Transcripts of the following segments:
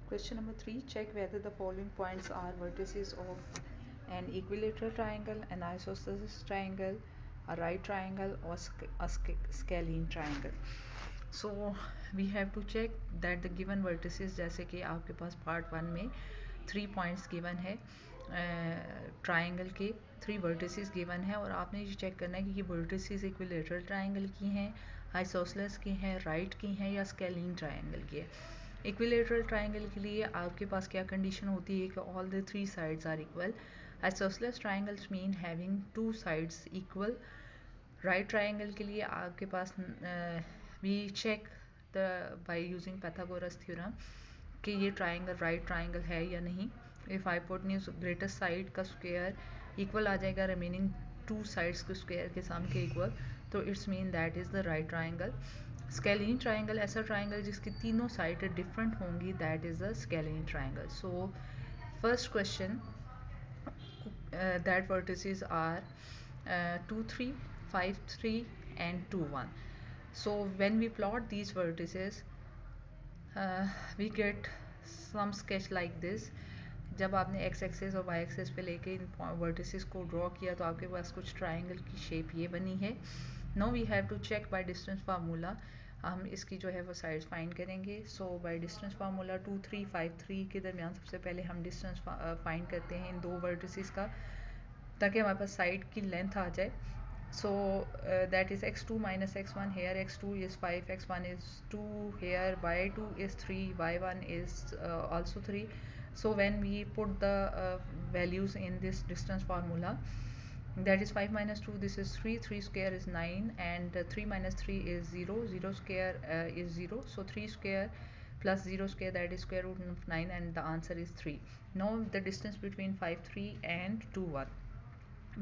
Question number 3. Check whether the following points are vertices of an equilateral triangle, an isosceles triangle, a right triangle, or a scalene triangle. So we have to check that the given vertices, जैसे कि आपके पास part 1 में 3 points given है triangle के 3 vertices given है और आपने ये चेक करना है कि ये वर्टिसेस इक्विलेटरल ट्राइंगल की हैं, आइसोसेलेस की हैं, राइट की हैं या स्केलिन ट्राइंगल की है। इक्विलेटरल ट्राइंगल के लिए आपके पास क्या कंडीशन होती है कि all the 3 sides are equal. Isosceles triangles mean having 2 sides equal. Right triangle के लिए आपके पास we check the by using Pythagoras theorem कि ये ट्राइंगल राइट ट्राइंगल है या नहीं। इफ़ हाइपोटेन्यूज ग्रेटेस्ट साइड का स्क्वायर इक्वल आ जाएगा रिमेनिंग 2 साइड्स के स्क्वायर के सम के इक्वल, तो it's mean that is the right triangle. Scalene triangle ऐसा ट्राइंगल जिसकी तीनों साइड डिफरेंट होंगी, that is the scalene triangle. So first question, that vertices are 2 3 5 3 and 2 1. So when we plot these vertices we get some sketch like this. जब आपने x access और Y access पे लेके इन vertices को draw किया तो आपके पास कुछ ट्राइंगल की शेप ये बनी है। Now we have to check by distance formula, हम इसकी जो है वो साइड्स फाइंड करेंगे। सो बाय डिस्टेंस फार्मूला 2 3 5 3 के दरमियान सबसे पहले हम डिस्टेंस फाइंड करते हैं इन दो वर्टिसेस का, ताकि हमारे पास साइड की लेंथ आ जाए। So that is x2 minus x1, here x2 is 5, x1 is 2, here y2 is 3, y1 is also 3. So when we put the values in this distance formula, that is 5 minus 2, this is 3, 3 square is 9, and 3 minus 3 is 0, 0 square is 0, so 3 square plus 0 square, that is square root of 9, and the answer is 3. Now the distance between 5 3 and 2 1.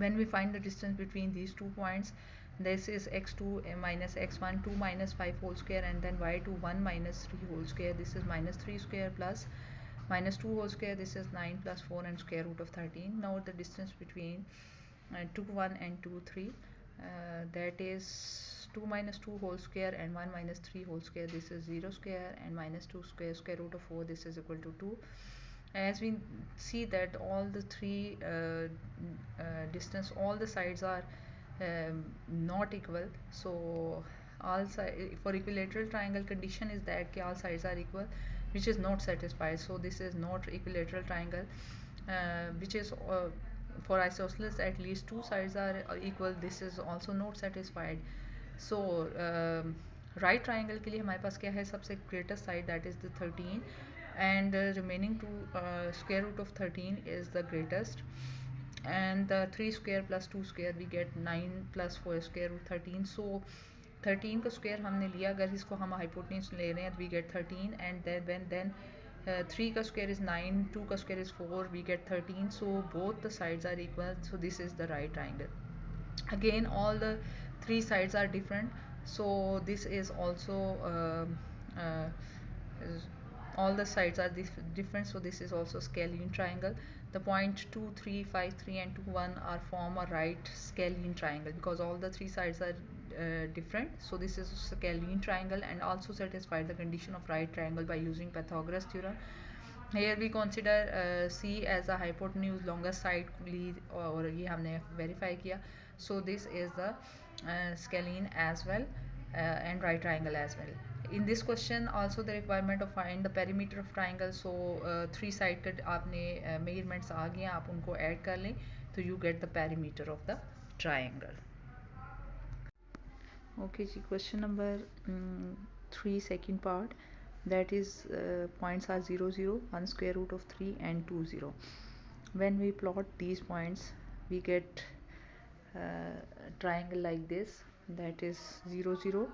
When we find the distance between these 2 points, this is x2 minus x1, 2 minus 5 whole square, and then y2 1 minus 3 whole square, this is minus 3 square plus minus 2 whole square, this is 9 plus 4 and square root of 13. Now the distance between 2 1 and 2 3, that is 2 minus 2 whole square and 1 minus 3 whole square, this is 0 square, and minus 2 square, square root of 4, this is equal to 2. As we see that all the three distance, all the sides are not equal, so all for equilateral triangle condition is that all sides are equal, which is not satisfied. So this is not equilateral triangle, which is for isosceles at least 2 sides are equal, this is also not satisfied. So right triangle के लिए हमारे पास क्या है, सबसे greatest side that is the 13, and remaining to square root of 13 is the greatest, and the 3 square plus 2 square we get 9 plus 4 square root 13. So 13 का square हमने लिया, अगर इसको हम हाइपोटेन्यूज ले रहे हैं, we get 13, and then 3 का स्क्वायर is 9, 2 का square is 4, we get 13. So both the sides are equal, so this is the right triangle. Again all the 3 sides are different, so this is also all the sides are different, so this is also scalene triangle. The point 2 3 5 3 and 2 1 are form a right scalene triangle because all the 3 sides are different, so this is scalene triangle and also satisfy the condition of right triangle by using Pythagoras theorem. Here we consider C as a hypotenuse longest side और ये हमने verify किया, so this is the scalene as well and right triangle as well. In this question also the requirement of find the perimeter of triangle, so 3 side का आपने measurements आ गए, आप उनको add कर लें तो you get the perimeter of the triangle. Okay जी, question number 3 second part, that is points are 0 0, 1 square root of 3 and 2 0. When we plot these points we get triangle like this, that is 0 0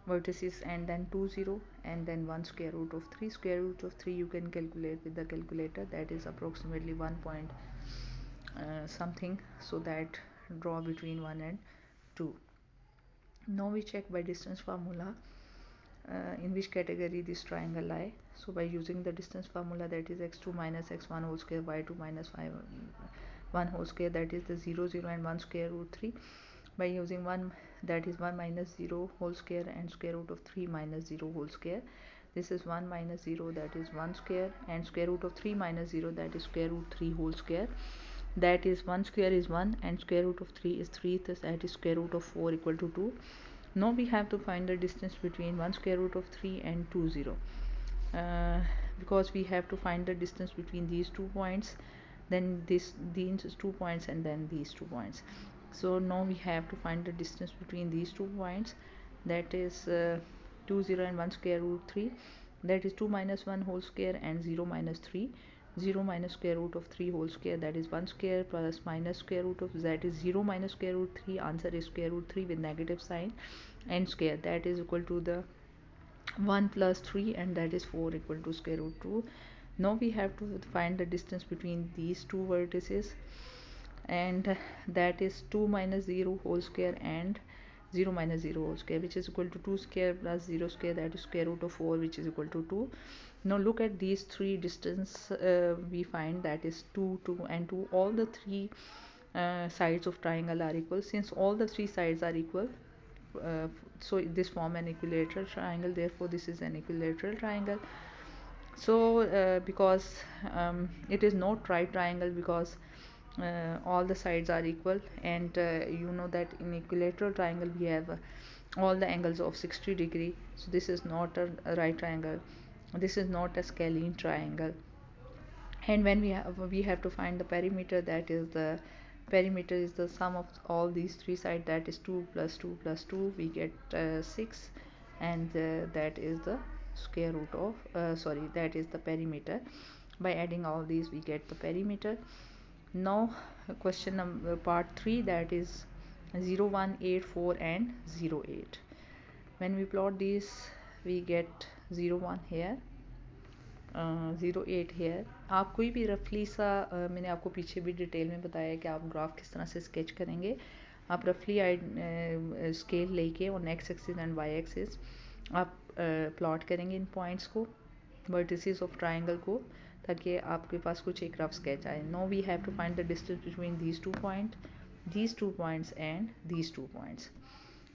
vertices, and then 2 0, and then 1 square root of 3. Square root of 3 you can calculate with the calculator, that is approximately 1 point something, so that draw between 1 and 2. Now we check by distance formula in which category this triangle lie. So by using the distance formula, that is x2 minus x1 whole square, y2 minus 1 whole square, that is the 0 0 and 1 square root 3. By using 1, that is 1 minus 0 whole square and square root of 3 minus 0 whole square, this is 1 minus 0, that is 1 square, and square root of 3 minus 0, that is square root 3 whole square, that is 1 square is 1 and square root of 3 is 3, thus that is square root of 4 equal to 2. Now we have to find the distance between 1 square root of 3 and 2 0, because we have to find the distance between these 2 points, then these 2 points, and then these 2 points. So now we have to find the distance between these 2 points, that is 2 0 and 1 square root 3, that is 2 minus 1 whole square and 0 minus 3. 0 minus square root of 3 whole square, that is 1 square, plus minus square root of, that is 0 minus square root 3, answer is square root 3 with negative sign, and square, that is equal to the 1 plus 3, and that is 4 equal to square root 2. Now we have to find the distance between these two vertices, and that is 2 minus 0 whole square and 0 minus 0 whole square, which is equal to 2 square plus 0 square, that is square root of 4, which is equal to 2. Now look at these three distance, we find that is 2 2 and 2. All the three sides of triangle are equal. Since all the three sides are equal, so this form an equilateral triangle, therefore this is an equilateral triangle. So because it is not right triangle, because all the sides are equal, and you know that in equilateral triangle we have all the angles of 60 degree, so this is not a right triangle, this is not a scalene triangle. And when we have to find the perimeter, that is the perimeter is the sum of all these three sides, that is 2 plus 2 plus 2, we get 6, and that is the square root of that is the perimeter. By adding all these we get the perimeter. Now question number part 3, that is 0 1 8 4 and 0 8. When we plot these, we get 0 1 here, 0 8 hair. आप कोई भी रफली सा मैंने आपको पीछे भी detail में बताया कि आप ग्राफ किस तरह से स्केच करेंगे. आप रफली स्केल लेके और X axis and Y axis आप प्लॉट करेंगे इन पॉइंट्स को, वर्टिसेस ऑफ ट्राइंगल को, ताकि आपके पास कुछ एक रफ स्केच आए. No we have to find the distance between these two points and these two points.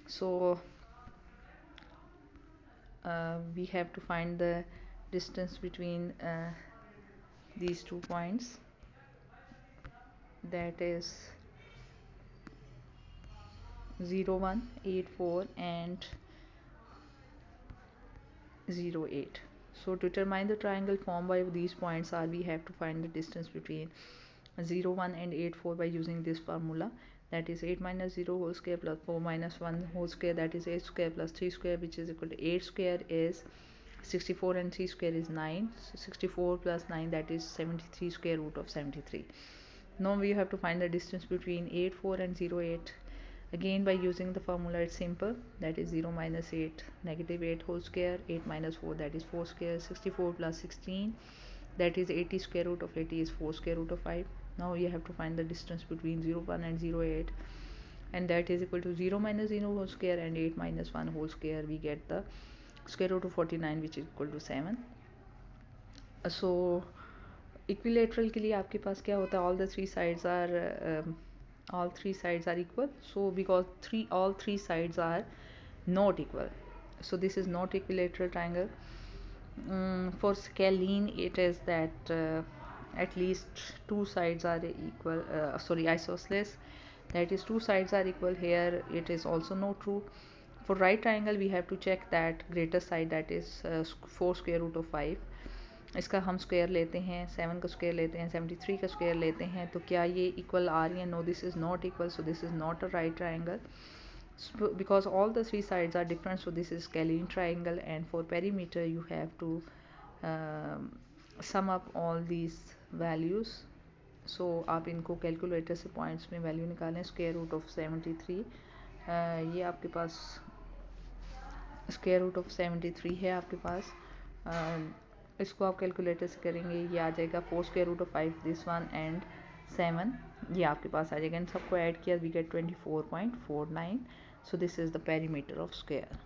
So we have to find the distance between these 2 points, that is 0 1 8 4 and 0 8. So to determine the triangle formed by these points are, we have to find the distance between 0 1 and 8 4 by using this formula, that is 8 minus 0 whole square plus 4 minus 1 whole square, that is 8 square plus 3 square, which is equal to 8 square is 64 and 3 square is 9. So 64 plus 9, that is 73 square root of 73. Now we have to find the distance between 8 4 and 0 8. Again by using the formula, it's simple, that is 0 minus 8 negative 8 whole square, 8 minus 4, that is 4 square, 64 plus 16, that is 80 square root of 80 is 4 square root of 5. Now you have to find the distance between 0 1 and 0 8, and that is equal to 0 minus 0 whole square and 8 minus 1 whole square, we get the square root of 49, which is equal to 7. So equilateral के लिए आपके पास क्या होता है, all the three sides are equal. So because all three sides are not equal, so this is not equilateral triangle. For scalene it is that at least two sides are equal, isosceles, that is two sides are equal. Here it is also not true. For right triangle we have to check that greater side, that is 4 square root of 5, इसका हम square लेते हैं, 7 का square लेते हैं, 73 का square लेते हैं, तो क्या ये इक्वल आ रही है? No, this is not equal, so this is not a right triangle. Because all the three sides are different, so this is scalene triangle. And for perimeter you have to sum up all these values. So आप इनको calculator से points में value निकालें. Square root of 73, ये आपके पास square root of 73 है आपके पास. इसको आप कैलकुलेटर से करेंगे, ये आ जाएगा 4 square root of 5 this one and 7, ये आपके पास आ जाएगा. इन सबको ऐड किया, we get 24.49. So this is the perimeter of square.